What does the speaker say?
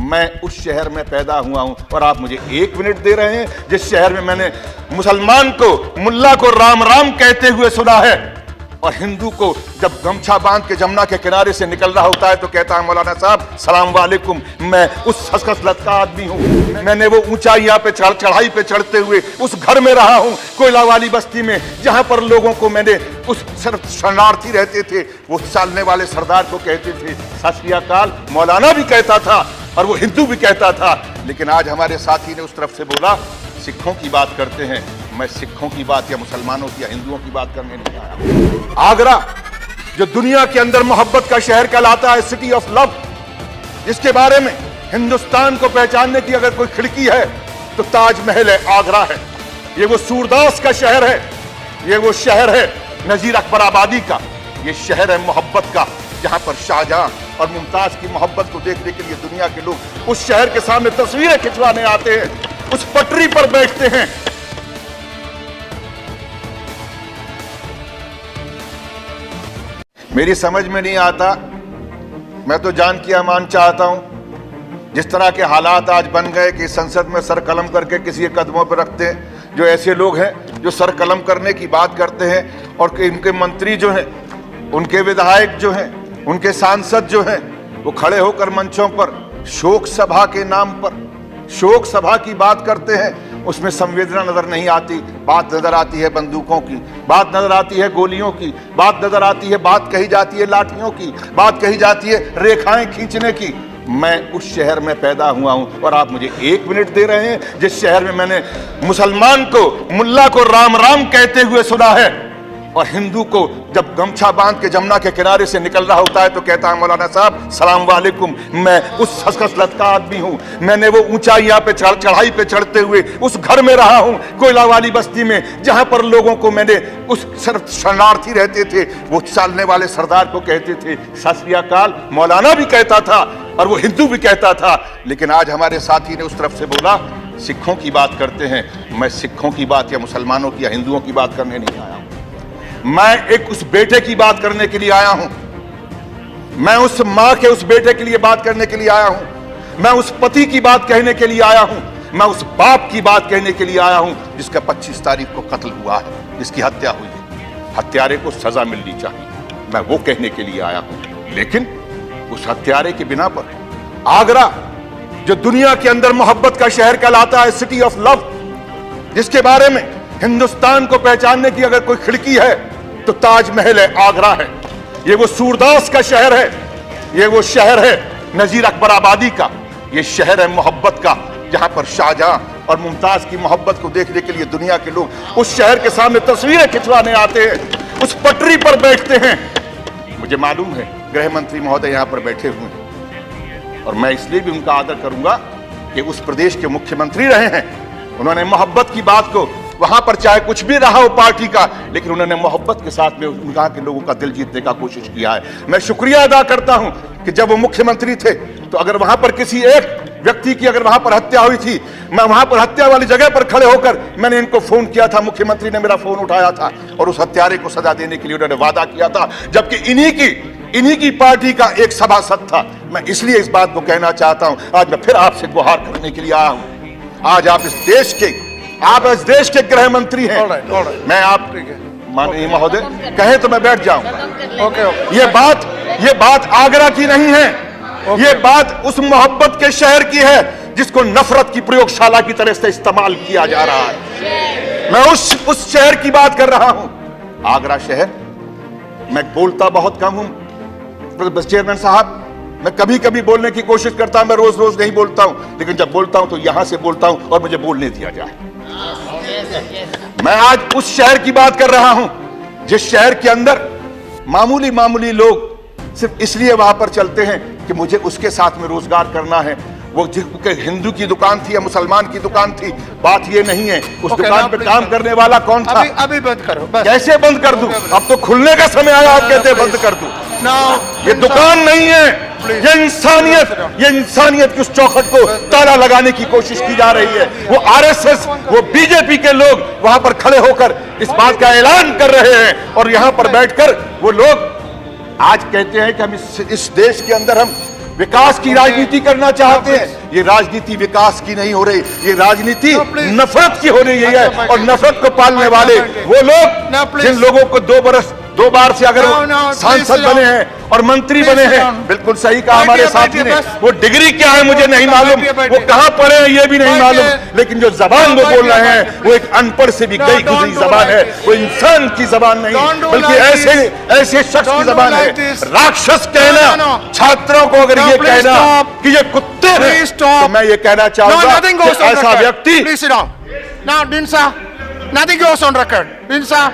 मैं उस शहर में पैदा हुआ हूं और आप मुझे 1 मिनट दे रहे हैं जिस शहर में मैंने मुसलमान को, मुल्ला को राम राम कहते हुए सुना है और हिंदू को जब गमछा बांध के जमुना के किनारे से निकल रहा होता है तो कहता है मौलाना साहब सलाम वालेकुम। मैं उस खसखसलत का आदमी हूं। मैंने वो ऊंचाइयां पे चढ़ाई पे चढ़ते हुए उस घर में रहा हूं, कोयला वाली बस्ती में, जहां पर लोगों को मैंने उस शरणार्थी रहते थे वो चालने वाले सरदार को कहते थे सत श्री अकाल। मौलाना भी कहता था और वो हिंदू भी कहता था। लेकिन आज हमारे साथी ने उस तरफ से बोला सिखों की बात करते हैं। मैं सिखों की बात या मुसलमानों की या हिंदुओं की बात करने नहीं आया। आगरा जो दुनिया के अंदर मोहब्बत का शहर कहलाता है, सिटी ऑफ लव, जिसके बारे में हिंदुस्तान को पहचानने की अगर कोई खिड़की है तो ताजमहल है, आगरा है। ये वो सूरदास का शहर है, ये वो शहर है नजीर अकबर आबादी का, ये शहर है मोहब्बत का, जहां पर शाहजहां और मुमताज की मोहब्बत को देखने के लिए दुनिया के लोग उस शहर के सामने तस्वीरें खिंचवाने आते हैं, उस पटरी पर बैठते हैं। मेरी समझ में नहीं आता, मैं तो जान की अमान चाहता हूं। जिस तरह के हालात आज बन गए कि संसद में सर कलम करके किसी के कदमों पर रखते हैं, जो ऐसे लोग हैं जो सर कलम करने की बात करते हैं और इनके मंत्री जो हैं, उनके विधायक जो हैं, उनके सांसद जो हैं, वो खड़े होकर मंचों पर शोक सभा के नाम पर शोक सभा की बात करते हैं। उसमें संवेदना नजर नहीं आती, बात नजर आती है बंदूकों की, बात नजर आती है गोलियों की, बात नजर आती है, बात कही जाती है लाठियों की, बात कही जाती है रेखाएं खींचने की। मैं उस शहर में पैदा हुआ हूं और आप मुझे 1 मिनट दे रहे हैं जिस शहर में मैंने मुसलमान को, मुल्ला को राम राम कहते हुए सुना है और हिंदू को जब गमछा बांध के जमुना के किनारे से निकल रहा होता है तो कहता है मौलाना साहब सलाम वालेकुम। मैं उस खसखसलत का आदमी हूं। मैंने वो ऊंचाइयां पे चढ़ाई पे चढ़ते हुए उस घर में रहा हूं, कोयला वाली बस्ती में, जहां पर लोगों को मैंने उस शरणार्थी रहते थे वो चालने वाले सरदार को कहते थे सत श्री अकाल। मौलाना भी कहता था और वो हिंदू भी कहता था। लेकिन आज हमारे साथी ने उस तरफ से बोला सिखों की बात करते हैं। मैं सिखों की बात या मुसलमानों की या हिंदुओं की बात करने नहीं आया हूं। मैं एक उस बेटे की बात करने के लिए आया हूं। मैं उस मां के उस बेटे के लिए बात करने के लिए आया हूं। मैं उस पति की बात कहने के लिए आया हूं। मैं उस बाप की बात कहने के लिए आया हूं जिसका 25 तारीख को कत्ल हुआ है, जिसकी हत्या हुई है। हत्यारे को सजा मिलनी चाहिए, मैं वो कहने के लिए आया हूं। लेकिन उस हत्यारे के बिना पर आगरा जो दुनिया के अंदर मोहब्बत का शहर कहलाता है, सिटी ऑफ लव, जिसके बारे में हिंदुस्तान को पहचानने की अगर कोई खिड़की है तो ताजमहल है, आगरा है। ये वो सूरदास का शहर है, ये वो शहर है नजीर अकबर आबादी का, ये शहर है मोहब्बत का, जहां पर शाहजहां और मुमताज की मोहब्बत को देखने के लिए दुनिया के लोग उस शहर के सामने तस्वीरें खिंचवाने आते हैं, उस पटरी पर बैठते हैं। मुझे मालूम है गृह मंत्री महोदय यहां पर बैठे हुए हैं और मैं इसलिए भी उनका आदर करूंगा कि उस प्रदेश के मुख्यमंत्री रहे हैं। उन्होंने मोहब्बत की बात को वहां पर चाहे कुछ भी रहा हो पार्टी का, लेकिन उन्होंने मोहब्बत के साथ में वहां के लोगों का दिल जीतने का कोशिश किया है। मैं शुक्रिया अदा करता हूं कि जब वो मुख्यमंत्री थे तो अगर वहां पर किसी एक व्यक्ति की अगर वहां पर हत्या हुई थी, मैं वहां पर हत्या वाली जगह पर खड़े होकर मैंने इनको फोन किया था, मुख्यमंत्री ने मेरा फोन उठाया था और उस हत्यारे को सजा देने के लिए उन्होंने वादा किया था, जबकि इन्हीं की पार्टी का एक सभासद था। मैं इसलिए इस बात को कहना चाहता हूं, आज मैं फिर आपसे गुहार करने के लिए आया हूं। आज आप इस देश के गृह मंत्री हैं। मैं आप माननीय महोदय कहें तो मैं बैठ जाऊं। ये बात आगरा की नहीं है, ये बात उस मोहब्बत के शहर की है जिसको नफरत की प्रयोगशाला की तरह से इस्तेमाल किया जा रहा है। मैं उस शहर की बात कर रहा हूं, आगरा शहर। मैं बोलता बहुत कम हूं चेयरमैन साहब, मैं कभी कभी बोलने की कोशिश करता हूं, मैं रोज रोज नहीं बोलता हूं, लेकिन जब बोलता हूं तो यहां से बोलता हूं और मुझे बोलने दिया जाए। मैं आज उस शहर की बात कर रहा हूं जिस शहर के अंदर मामूली लोग सिर्फ इसलिए वहां पर चलते हैं कि मुझे उसके साथ में रोजगार करना है। वो हिंदू की दुकान थी या मुसलमान की दुकान थी, बात ये नहीं है। उस दुकान पे काम करने वाला कौन था? अभी बंद करो। कैसे बंद कर दूं? अब तो खुलने का समय आया, आप कहते हैं बंद कर दूं। ये दुकान नहीं है, ये इंसानियत की उस चौखट को ताला लगाने की कोशिश की जा रही है। वो आरएसएस, वो बीजेपी के लोग वहां पर खड़े होकर इस बात का ऐलान कर रहे हैं और यहां पर बैठकर वो लोग आज कहते हैं कि हम इस देश के अंदर हम विकास की राजनीति करना चाहते हैं। ये राजनीति विकास की नहीं हो रही, ये राजनीति नफरत की हो रही है। और नफरत को पालने वाले वो लोग जिन लोगों को 2 बार से अगर सांसद बने हैं और मंत्री बने हैं, बिल्कुल सही कहा हमारे साथी ने, वो डिग्री क्या है मुझे नहीं मालूम, वो कहां पढ़े हैं ये भी नहीं मालूम, लेकिन जो जबान वो बोल रहे हैं वो एक अनपढ़ से भी गई गुजरी जबान है। वो इंसान की जबान नहीं बल्कि ऐसे शख्स की जबान है। राक्षस कहना छात्रों को, अगर ये कहना कि ये कुत्ते हैं, तो मैं ये कहना चाहूंगा कि ऐसा व्यक्ति Now, Dinsa, nothing goes on record. Dinsa.